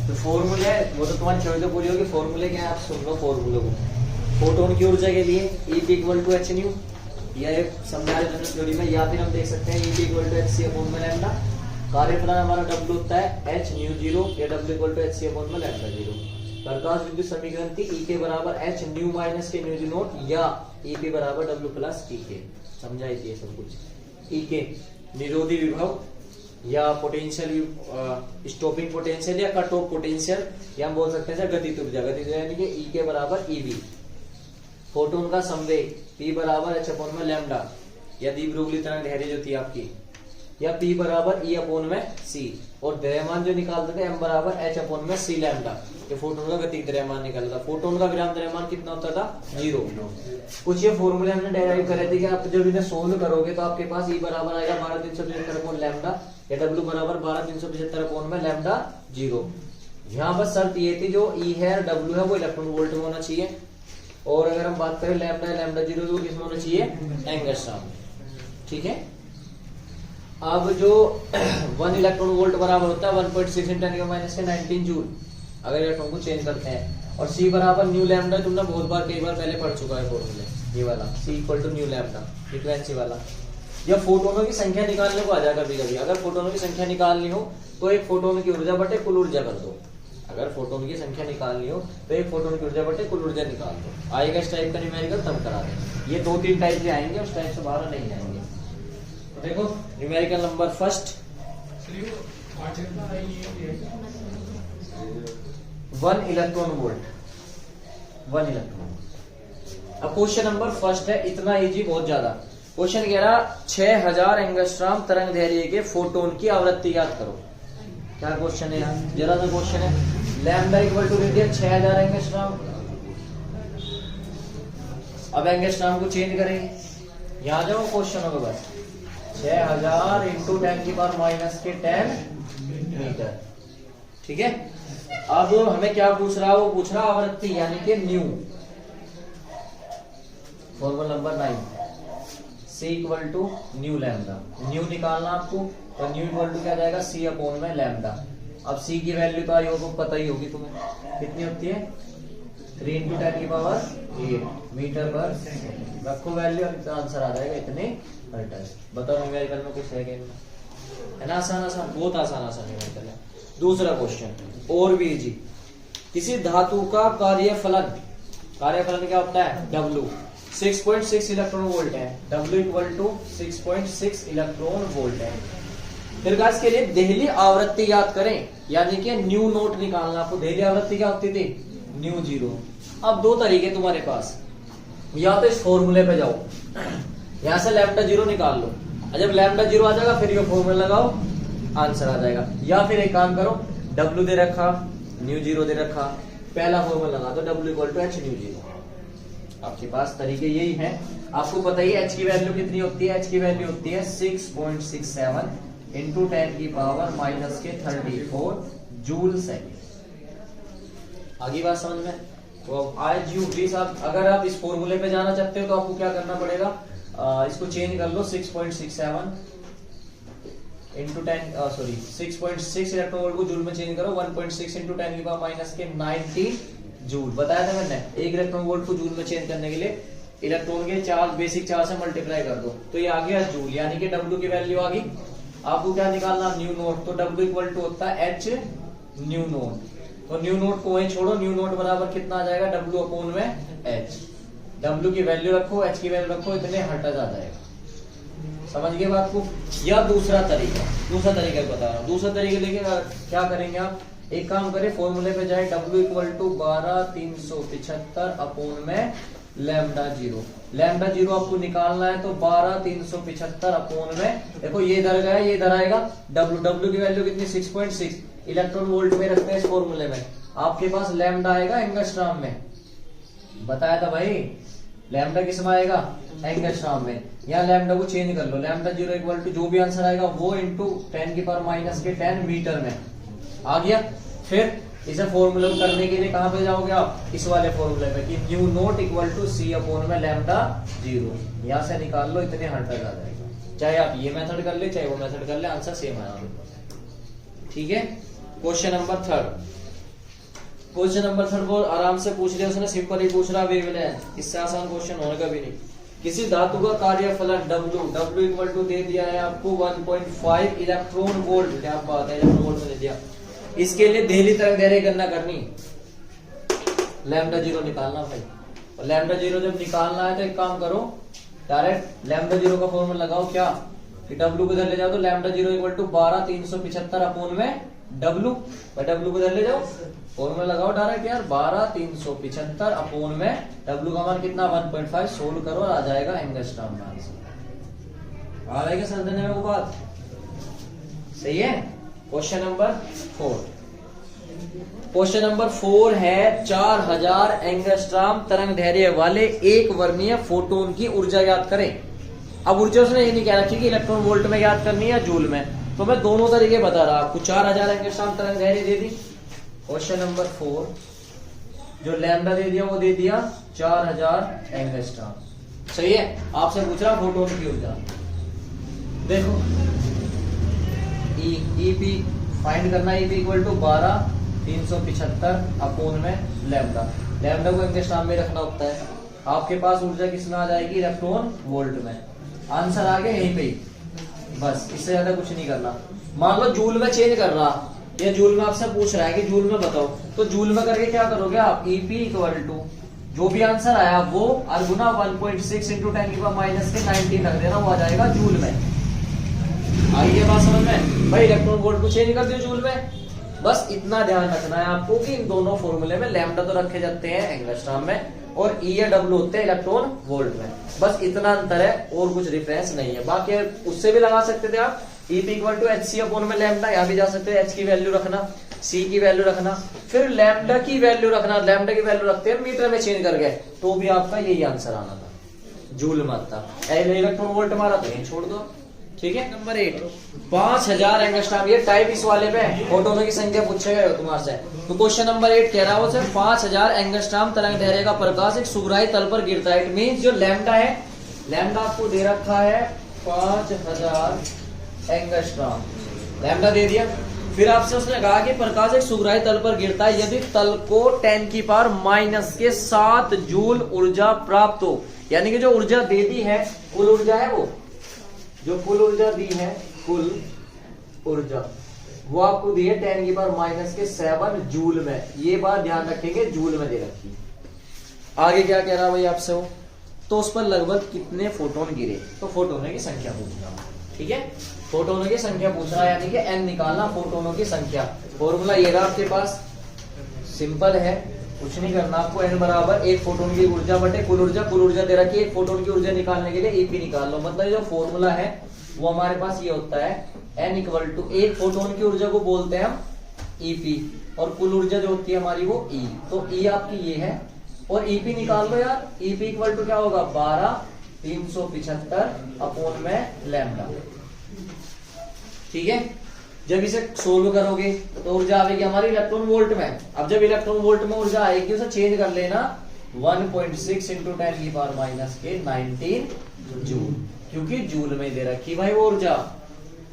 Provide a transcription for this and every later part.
तो फॉर्मूले वो तो तुम्हारी थ्योरी तो पूरी होगी, फॉर्मूले क्या है आप सुन लो फॉर्मूले को। फोटोन की ऊर्जा के लिए E equal to H nu, या एक समझा रहे जनरल थ्योरी में, या फिर हम देख सकते हैं E equal to H C upon में लैम्डा। कार्यफलन हमारा W होता है एच न्यू जीरो, या W equal to H C upon में लैम्डा जीरो। प्रकाश विद्युत समीकरण थी E के बराबर एच न्यू माइनस के न्यू जी नोट, या E के बराबर W प्लस E के। समझाई थी सब कुछ। E के निरोधी विभव या पोटेंशियल, स्टॉपिंग पोटेंशियल या कट ऑफ पोटेंशियल, या हम बोल सकते हैं गतिज ऊर्जा। गतिज ऊर्जा यानी कि E के बराबर EV। फोटोन का संवेग P बराबर H अपॉन में लैम्डा, या द्विध्रुवीय तरंग दैर्घ्य जो थी आपकी, या P बराबर E अपॉन में C। और द्रव्यमान जो निकालते थे M बराबर H अपॉन में C लैम्डा। ये फोटोन का गतिज द्रव्यमान निकलता था। फोटोन का विराम द्रव्यमान कितना होता था? 0। कुछ ये फॉर्मूले हमने डेराइव करे थे कि आप जब इन्हें सोल्व करोगे तो आपके पास E बराबर आएगा 12375 अपॉन लैम्डा, या W बराबर 12375 अपॉन में लैम्डा 0। यहाँ बस शर्त ये थी जो E है और W है वो इलेक्ट्रॉन वोल्ट में होना चाहिए, और अगर हम बात करें लैम्डा लैम्डा 0 तो किसमें होना चाहिए? एंगस्ट्रॉम में। ठीक है। अब जो 1 इलेक्ट्रॉन वोल्ट बराबर होता है 1.6 × 10⁻⁻19 जूल, अगर इलेक्ट्रॉन को चेंज करते हैं। और C बराबर न्यू लैम्डा, तुमने बहुत बार कई बार पहले पढ़ चुका है फॉर्मूले, ये वाला C equal to nu lambda, frequency वाला। या फोटोनों की संख्या निकालने को आ जाएगा कभी कभी। अगर फोटोनों की संख्या निकालनी हो तो एक फोटोन की ऊर्जा बटे कुल ऊर्जा कर दो। अगर फोटोन की संख्या निकालनी हो तो एक फोटोन की ऊर्जा बटे कुल ऊर्जा निकाल दो। आएगा इस टाइप का न्यूमेरिकल तब करा दें। ये 2-3 टाइप के आएंगे, उस टाइप से बाहर नहीं आएंगे। तो देखो numerical number first 1 electron volt, 1 electron. अब क्वेश्चन नंबर फर्स्ट है, इतना इजी, बहुत ज्यादा। क्वेश्चन कह रहा 6000 एंगस्ट्रॉम तरंग दैर्घ्य के फोटोन की आवृत्ति याद करो। क्या क्वेश्चन है यार? जरा सा क्वेश्चन है। लैम्डा इक्वल टू दे दिया 6000 एंगस्ट्रॉम। अब एंगस्ट्रॉम को चेंज करेंगे, यहां जाओ क्वेश्चन होगा बस 6000 इंटू 10⁻⁻10 मीटर। ठीक है। अब हमें क्या पूछ रहा है? वो पूछ रहा आवृत्ति यानी कि nu. Formula number 9 C equal to nu lambda. Nu निकालना आपको, तो न्यू इक्वल टू क्या जाएगा? C अपॉन में लैम्डा। अब C की वैल्यू तो आई होगी, पता ही होगी तुम्हें, कितनी होती है? 3 × 10⁸ मीटर पर सेकंड। रखो वैल्यू, आंसर आ जाएगा इतने मीटर। बताओ न्यूमेरिकल में कुछ है क्या? है ना आसान आसान, बहुत आसान न्यूमेरिकल है। दूसरा क्वेश्चन और भी इजी। किसी धातु का कार्यफलन क्या होता है? W 6.6 इलेक्ट्रॉन वोल्ट है। W equal to 6.6 electron volt है। फिर इसके लिए देहली आवृत्ति याद करें, यानी कि न्यू नोट निकालना। आपको देहली आवृत्ति क्या होती थी? Mu zero. अब दो तरीके तुम्हारे पास, या तो इस फॉर्मूले पे जाओ, यहां से लैम्डा 0 निकाल लो, जब लैम्डा 0 आ जाएगा फिर ये फॉर्मूला लगाओ, आंसर आ जाएगा। या फिर एक काम करो, W दे रखा, न्यू 0 दे रखा, पहला फॉर्मूला लगा दो W equal to H nu 0। आपके पास तरीके यही हैं। आपको पता ही H की वैल्यू कितनी होती है? H की वैल्यू होती है 6.67 इंटू 10⁻⁻34 जूल सेकेंड। आगे बात समझ में? तो आज यू प्लीज आप, अगर आप इस फॉर्मूले पे जाना चाहते हो तो आपको क्या करना पड़ेगा? इसको चेंज कर लो, 6.67 इंटू 6.6 इलेक्ट्रॉन वोल्ट को जूल में चेंज करो, 1.6 इंटू 10⁻⁻19 जूल। बताया था मैंने, एक इलेक्ट्रॉन वोल्ट को जूल में चेंज करने के लिए इलेक्ट्रॉन के चार्ज, बेसिक चार्ज से मल्टीप्लाई कर दो, तो ये आ गया जूल, यानी कि W की वैल्यू आ गई। आपको क्या निकालना? New note. तो W इक्वल टू होता है H न्यू नोट। तो न्यू नोट को वहीं छोड़ो, न्यू नोट बराबर कितना आ जाएगा? W अपॉन में H। W की वैल्यू रखो, H की वैल्यू रखो, इतने हटा जा जाएगा। समझ गए बात को? या दूसरा तरीका बता रहा हूँ। दूसरा तरीका देखिए क्या करेंगे आप, एक काम करें, फॉर्मूले पे जाए, W इक्वल टू 12375 अपॉन में लैम्डा 0। लैम्डा 0 आपको निकालना है, तो 12375 अपॉन में, देखो ये इधर गया, ये इधर आएगा। W की वैल्यू कितनी? 6.6 इलेक्ट्रॉन वोल्ट में रखते हैं इस फॉर्मूले में। आपके पास लैम्डा आएगा एंगस्ट्रॉम में, बताया था भाई, लैम्डा किस में आएगा? एंगस्ट्रॉम में। यहाँ लैम्डा को चेंज कर लो, लैम्डा 0 इक्वल टू जो भी आंसर आएगा वो इंटू 10⁻⁻10 मीटर में आ गया। फिर इसे फॉर्मूला करने के लिए कहां पे जाओगे आप? इस वाले फॉर्मूले पे, कि nu naught equal to C upon में लैम्डा 0। यहां से निकाल लो, इतने हटा जा जाएगा। चाहे आप ये मेथड कर ले, चाहे वो मेथड कर ले, आंसर सेम आएगा। ठीक है। क्वेश्चन नंबर 3 क्वेश्चन नंबर 3 को आराम से पूछ लिया उसने, सिंपल ही पूछ रहा वेवलेंथ, इससे आसान क्वेश्चन होने का भी नहीं। किसी धातु का कार्यफलन W इक्वल टू दे दिया है आपको 1.5 इलेक्ट्रॉन वोल्ट, क्या बात है, इलेक्ट्रॉन वोल्ट में दे दिया। इसके लिए देहली तरंग दैर्घ्य गणना करनी, लैम्डा 0 निकालना भाई। और लैम्डा 0 जब निकालना है तो एक काम करो, डायरेक्ट लैम्डा 0 का फॉर्मूला लगाओ, क्या कि W को इधर ले जाओ तो लैम्डा 0 इक्वल टू 12,375 अपोन में W, W को इधर ले जाओ, फॉर्मूला लगाओ डायरेक्ट यार, 12,375 अपोन में W का मान कितना 1.5, सोल्व करो और आ जाएगा एंगस्ट्रॉम में आंसर। आ जाएगा समझने में वो बात, सही है। क्वेश्चन नंबर 4, क्वेश्चन नंबर 4 है 4000 एंगस्ट्रॉम तरंग दैर्घ्य वाले एक वर्णीय फोटोन की ऊर्जा ज्ञात करें। अब ऊर्जा उसने ये नहीं कह रखी कि इलेक्ट्रॉन वोल्ट में ज्ञात करनी है या जूल में, तो मैं दोनों तरीके बता रहा आपको। 4000 एंगस्ट्रॉम तरंग दैर्घ्य दे दी, क्वेश्चन नंबर 4 जो लैम्डा दे दिया वो दे दिया 4000 एंगस्ट्रॉम, सही है। आपसे पूछ रहा फोटोन की ऊर्जा, देखो ईपी फाइंड करना, ईपी इक्वल टू 12,375 अपोन में लैम्डा, लैम्डा को एंगस्ट्रॉम में रखना होता है। आपके पास ऊर्जा किसमें आ जाएगी, इलेक्ट्रॉन वोल्ट में। आंसर आ गया यहीं पे ही, बस इससे ज्यादा कुछ नहीं करना। मान लो जूल में चेंज कर रहा, या जूल में आपसे पूछ रहा है कि जूल में बताओ, तो जूल में करके क्या करोगे आप, ईपी इक्वल टू जो भी आंसर आया वो और गुना 1.6 इंटू 10 की पावर माइनस के 19 रख देना, वो आ जाएगा जूल में। आइए बात समझ में भाई, इलेक्ट्रॉन वोल्ट को चेंज कर दियो जूल में, बस इतना ध्यान रखना है आपको कि इन दोनों फॉर्मूले में लैम्डा तो रखे जाते हैं एंगस्ट्रॉम में और ई या डब्ल्यू होते हैं इलेक्ट्रॉन वोल्ट में, बस इतना अंतर है और कुछ डिफरेंस नहीं है। बाकी उससे भी लगा सकते थे आप, EP equal to H C upon में लैम्डा, यहाँ भी जा सकते हैं, एच की वैल्यू रखना, सी की वैल्यू रखना, फिर लैम्डा की वैल्यू रखना, लैम्डा की वैल्यू रखते हैं मीटर में चेंज कर गए तो भी आपका यही आंसर आना था, जूल में आता। इलेक्ट्रॉन वोल्ट मारा तो यही छोड़ दो, ठीक है। नंबर 8 5000 एंगस्ट्रॉम, ये टाइप इस वाले पे फोटोनों की संख्या पूछेगा तुम्हारे से, तो क्वेश्चन नंबर 8 कह रहा है वो सर 5000 एंगस्ट्रॉम तरंग दैर्घ्य का प्रकाश एक सुग्राही तल पर गिरता है। इट मींस जो लैम्डा है, लैम्डा आपको दे रखा है 5000 एंगस्ट्रॉम, लैम्डा दे दिया। फिर आपसे उसने कहा कि प्रकाश एक सुग्राही तल पर गिरता है यदि तल को 10 की पावर माइनस के 7 जूल ऊर्जा प्राप्त हो, यानी कि जो ऊर्जा दे दी है, कुल ऊर्जा है वो, जो कुल ऊर्जा दी है, कुल ऊर्जा वो आपको दी है 10 की पावर माइनस के 7 जूल में, ये बात ध्यान रखेंगे, जूल में दे रखी है। आगे क्या कह रहा भाई आपसे वो, तो उस पर लगभग कितने फोटोन गिरे, तो फोटोनों की संख्या पूछ रहा हूं, ठीक है, फोटोनों की संख्या पूछ रहा है, यानी कि एन निकालना फोटोनों की संख्या। फॉर्मूला ये रहा आपके पास, सिंपल है, कुछ नहीं करना आपको, एन बराबर एक फोटोन की ऊर्जा बटे कुल ऊर्जा, कुल ऊर्जा दे रखी है, एक फोटोन की ऊर्जा निकालने के लिए ईपी निकाल लो, मतलब जो फॉर्मूला है वो हमारे पास ये होता है, एन इक्वल टू एक फोटोन की ऊर्जा को बोलते हैं हम ईपी, और कुल ऊर्जा जो होती है हमारी वो ई, तो ई आपकी ये है, और ईपी निकाल लो यार, ईपी इक्वल टू क्या होगा 12,375 अपोन में लैम्डा, ठीक है। जब इसे सोल्व करोगे तो ऊर्जा आएगी हमारी इलेक्ट्रॉन वोल्ट में। अब जब इलेक्ट्रॉन वोल्ट में ऊर्जा आएगी उसे चेंज कर लेना 1.6 इंटू 10 की पावर माइनस के 19 जूल, क्योंकि जूल में दे रखी भाई वो ऊर्जा,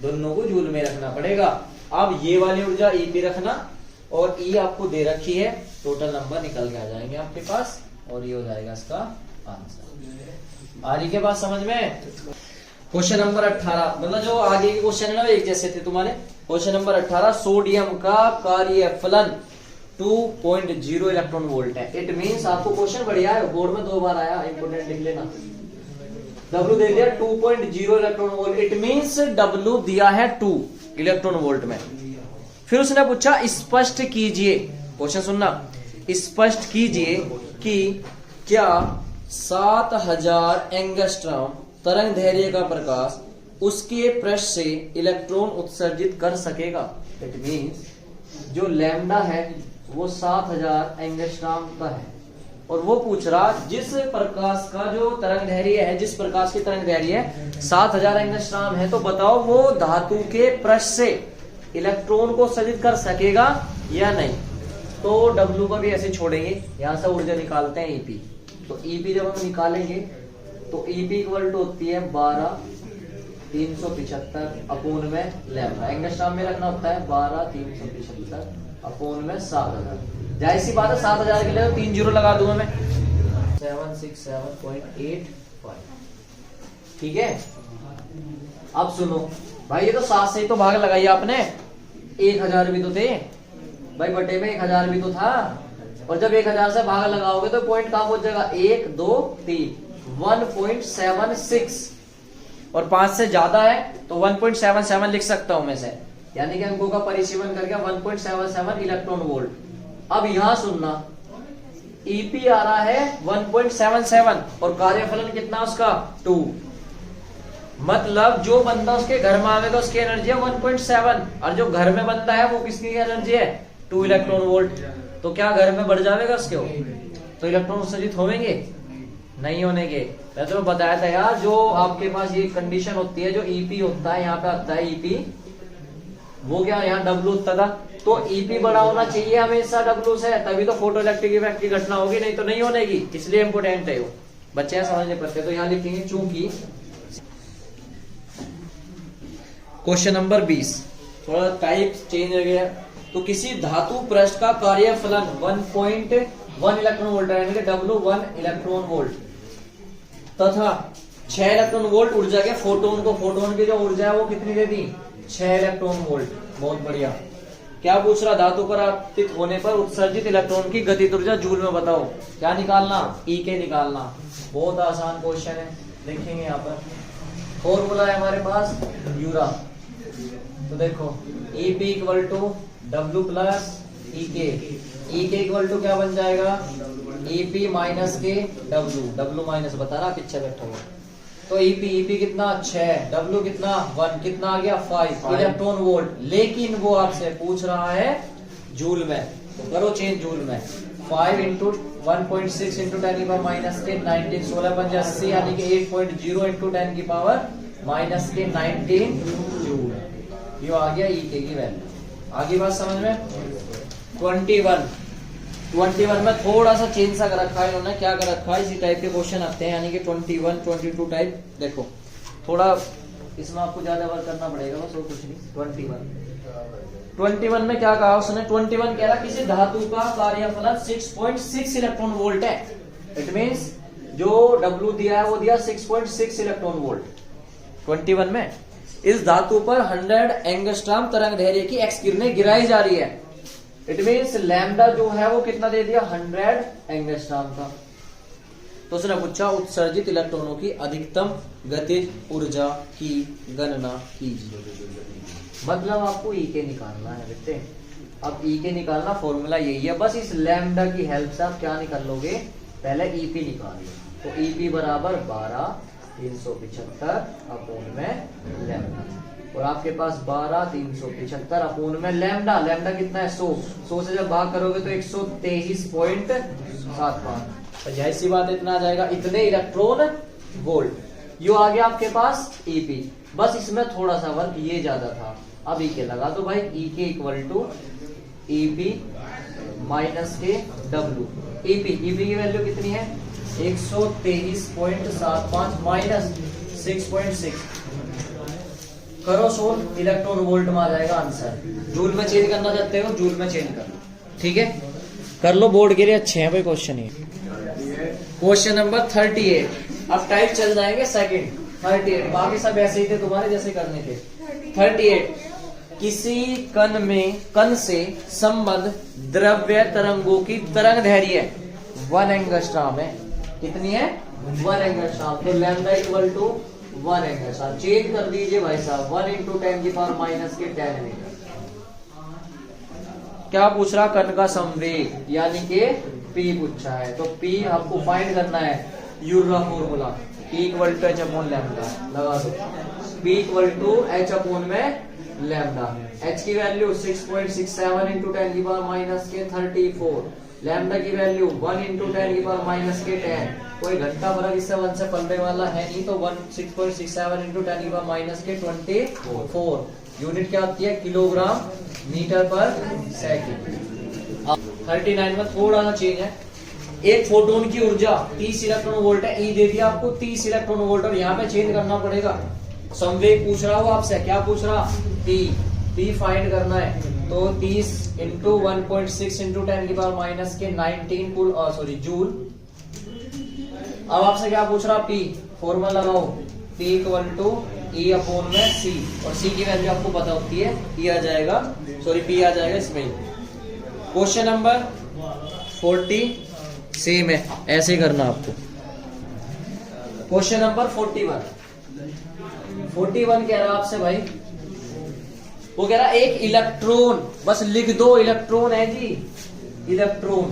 दोनों को जूल में रखना पड़ेगा। अब ये वाली ऊर्जा ईपी रखना और ई आपको दे रखी है, टोटल नंबर निकल के आ जाएंगे आपके पास और ये हो जाएगा इसका आंसर। आगे के बाद समझ में, क्वेश्चन नंबर 18, मतलब जो आगे के क्वेश्चन है ना एक जैसे थे तुम्हारे। क्वेश्चन नंबर 18 सोडियम का कार्यफलन 2.0 इलेक्ट्रॉन वोल्ट है। इट मींस आपको क्वेश्चन बढ़िया है, बोर्ड में 2 बार आया, इंपोर्टेंट लिख लेना। W दे दिया 2.0 electron volt, it means W दिया है 2 इलेक्ट्रॉन वोल्ट में। फिर उसने पूछा स्पष्ट कीजिए, क्वेश्चन सुनना, स्पष्ट कीजिए कि क्या 7000 एंगस्ट्रॉम तरंग दैर्घ्य का प्रकाश उसके पृष्ठ से इलेक्ट्रॉन उत्सर्जित कर सकेगा। इट मींस जो लैम्डा है वो 7000 एंगस्ट्रॉम का है और वो पूछ रहा जिस प्रकाश का जो तरंग दैर्घ्य है, जिस प्रकाश की तरंग दैर्घ्य है 7000 एंगस्ट्रॉम है, तो बताओ वो धातु के पृष्ठ से इलेक्ट्रॉन को उत्सर्जित कर सकेगा या नहीं। तो W को भी ऐसे छोड़ेंगे, यहां से ऊर्जा निकालते हैं ईपी, तो ईपी जब हम निकालेंगे तो ईपी इक्वल टू होती है 12,375 अपोन में लैम्डा, एंगस्ट्रॉम में रखना होता है 12,375 अपोन में 7000। जाहिर सी बात है 7000 के लिए तो 3 जीरो लगा दूंगा मैं 767.85। ठीक है, अब सुनो भाई, ये तो 7 से ही तो भाग लगाई आपने, 1000 भी तो थे भाई, बटे में 1000 भी तो था, और जब 1000 से भाग लगाओगे तो पॉइंट कहां पहुंच जाएगा, 1 2 3 1.76, और 5 से ज्यादा है तो 1.77 लिख सकता हूं मैं से, यानी कि अंकों का परिसीमन करके 1.77 इलेक्ट्रॉन वोल्ट। अब यहां सुनना, ईपी आ रहा है 1.77 और कार्यफलन कितना उसका 2, मतलब जो बंदा उसके घर में आवेगा उसकी एनर्जी है 1.7, और जो घर में बंदा है वो किसकी एनर्जी है 2 इलेक्ट्रॉन वोल्ट। तो क्या घर में बढ़ जाएगा उसके, तो इलेक्ट्रॉन उत्सर्जित होंगे, नहीं होने के। मैं तो बताया था यार, जो आपके पास ये कंडीशन होती है, जो ईपी होता है, यहाँ पे आता है ईपी, वो क्या यहाँ डब्ल्यू होता था, तो ईपी बड़ा होना चाहिए हमेशा डब्ल्यू से, तभी तो फोटो इलेक्ट्रिक इफेक्ट की घटना होगी, नहीं तो नहीं होगी, इसलिए इंपोर्टेंट है वो, बच्चे यहाँ समझ नहीं पाते। तो यहाँ लिखेंगे चूंकि क्वेश्चन नंबर 20, थोड़ा टाइप चेंज हो गया, तो किसी धातु पृष्ठ का कार्यफलन 1.1 इलेक्ट्रॉन वोल्ट यानी कि W1 इलेक्ट्रॉन वोल्ट तथा 6 इलेक्ट्रॉन वोल्ट ऊर्जा के फोटोन को, फोटोन की जो ऊर्जा है वो कितनी दे दी, 6 इलेक्ट्रॉन वोल्ट। बहुत बढ़िया। क्या पूछ रहा, धातु पर आपतित होने पर उत्सर्जित इलेक्ट्रॉन की गतिज ऊर्जा जूल में बताओ। क्या निकालना, ई के निकालना। बहुत आसान क्वेश्चन है, देखेंगे यहाँ पर फॉर्मूला है हमारे पास यूरा, तो देखो Ep equal to W plus E K equal to क्या बन जाएगा, Ep minus K W minus बता रहा पीछे बैठा हुआ, तो Ep कितना 6, W कितना 1, कितना आ गया 5 इलेक्ट्रॉन वोल्ट। लेकिन वो आपसे पूछ रहा है जूल में, तो करो चेंज जूल में। 5 इंटू 1.6 इंटू 10 की पावर माइनस के 19, 16 यानी कि 8.0 इंटू 10 की पावर माइनस के 19 जूल। ये आ गया ई के की वैल्यू। आगे बात समझ में। 21 में थोड़ा सा चेंज सा कर रखा है इन्होंने, क्या कर रखा है, इसी टाइप के क्वेश्चन आते हैं, यानी कि 21, 22 टाइप। देखो थोड़ा इसमें आपको ज्यादा वर्क करना पड़ेगा, बस और कुछ नहीं। 21 में क्या कहा उसने, 21 कह रहा किसी धातु का कार्यफलन 6.6 इलेक्ट्रॉन वोल्ट है। इट मींस जो W दिया है वो दिया 6.6 इलेक्ट्रॉन वोल्ट। 21 में इस धातु पर 100 एंगस्ट्रॉम तरंग दैर्घ्य की एक्स किरणें गिराई जा रही है। इट मींस लैम्डा जो है वो कितना दे दिया, 100 एंगस्ट्रॉम का। तो उसने पूछा उत्सर्जित इलेक्ट्रॉनों की अधिकतम गतिज ऊर्जा की गणना कीजिए। मतलब आपको ई के निकालना है बेटे। अब ई के निकालना फॉर्मूला यही है, बस इस लैम्डा की हेल्प से आप क्या निकाल लोगे, पहले ईपी निकाल लो। तो ईपी बराबर 12,375 अपोन में लैम्डा, और आपके पास 12,375 अपोन में लैम्डा। लैम्डा कितना है 100 से जब भाग करोगे तो 123.75, तो जाहिर सी बात इतना आ जाएगा, इतने इलेक्ट्रॉन वोल्ट। यो आ गया आपके पास ईपी। बस इसमें थोड़ा सा वर्क ये ज्यादा था। अब ई के लगा दो भाई, ई K equal to EP minus के डब्ल्यू। ईपी की वैल्यू कितनी है 123.75 माइनस 6.6, करो सोल्व, इलेक्ट्रॉन वोल्ट में आ जाएगा आंसर। जूल में चेंज करना चाहते हो, जूल में चेंज कर लो, ठीक है, कर लो, बोर्ड के लिए अच्छे हैं भाई क्वेश्चन ये। क्वेश्चन नंबर 38, अब टाइप चल जाएंगे सेकंड। 38 बाकी सब ऐसे ही थे तुम्हारे जैसे करने थे। 38 किसी कण से संबद्ध द्रव्य तरंगों की तरंग दैर्घ्य 1 एंगस्ट्रॉम है। कितनी है 1 एंगस्ट्रॉम। तो lambda equal to 1 angstrom. Change कर दीजिए भाई साहब, 1 इंटू 10 की पावर माइनस के 10 मीटर। क्या पूछ रहा, कण का संवेग यानी कि P पूछा है, तो P आपको फाइंड करना है, यूरा formula P equal to H upon lambda लगा दो। P equal to H upon में लैम्डा। H की वैल्यू 6.67 इंटू 10 की पावर माइनस के 34, लैम्डा की वैल्यू 1 इंटू 10 की पावर माइनस के 10। कोई घंटा फर्क इससे 1 से पलने वाला है नहीं, तो 6.67 इंटू 10 की पावर माइनस के 24। यूनिट क्या आती है, किलोग्राम मीटर पर सेकंड। 39 में थोड़ा सा चेंज है, एक फोटोन की ऊर्जा 30 इलेक्ट्रॉन वोल्ट है, ई दे दिया आपको 30 इलेक्ट्रॉन वोल्ट, और यहाँ पे चेंज करना पड़ेगा। संवेग पूछ रहा हो आपसे, क्या पूछ रहा, P फाइंड करना है। तो 30 इंटू 1.6 इंटू 10 की पावर माइनस के 19 जूल। अब आपसे क्या पूछ रहा, पी फॉर्मूला लगाओ, P equal to E upon में C, और C की वैल्यू आपको पता होती है, P आ जाएगा इसमें। क्वेश्चन नंबर 40 सेम है, ऐसे करना आपको। क्वेश्चन नंबर 41 कह रहा आपसे भाई, वो कह रहा एक इलेक्ट्रॉन, बस लिख दो इलेक्ट्रॉन है जी, इलेक्ट्रॉन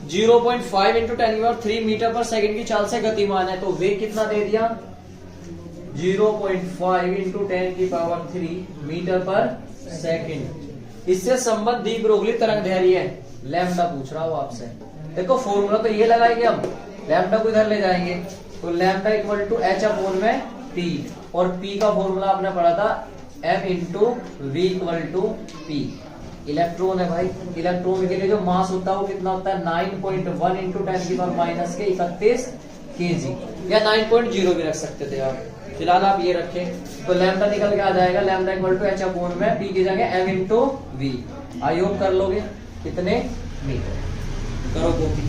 0.5 इंटू 10³ मीटर पर सेकंड की चाल से गतिमान है। तो वेग कितना दे दिया, 0.5 इंटू 10³ मीटर पर सेकंड। इससे संबद्ध डी ब्रोगली तरंग दैर्घ्य है, लैम्डा पूछ रहा हूं आपसे। देखो फॉर्मूला तो ये लगाएंगे हम, लैम्डा को इधर ले जाएंगे, तो lambda equal to H upon में P, और P का फॉर्मूला आपने पढ़ा था M into V equal to P। Electron है भाई, इलेक्ट्रॉन के लिए जो मास होता है वो कितना होता है, 9.1 इंटू 10⁻⁻31 kg, या 9.0 भी रख सकते थे आप, फिलहाल आप ये रखें। तो लैम्डा निकल के आ जाएगा, lambda equal to H upon में P की जगह M इंटू V। आयोग कर लोगे कितने मीटर, करो कॉपी।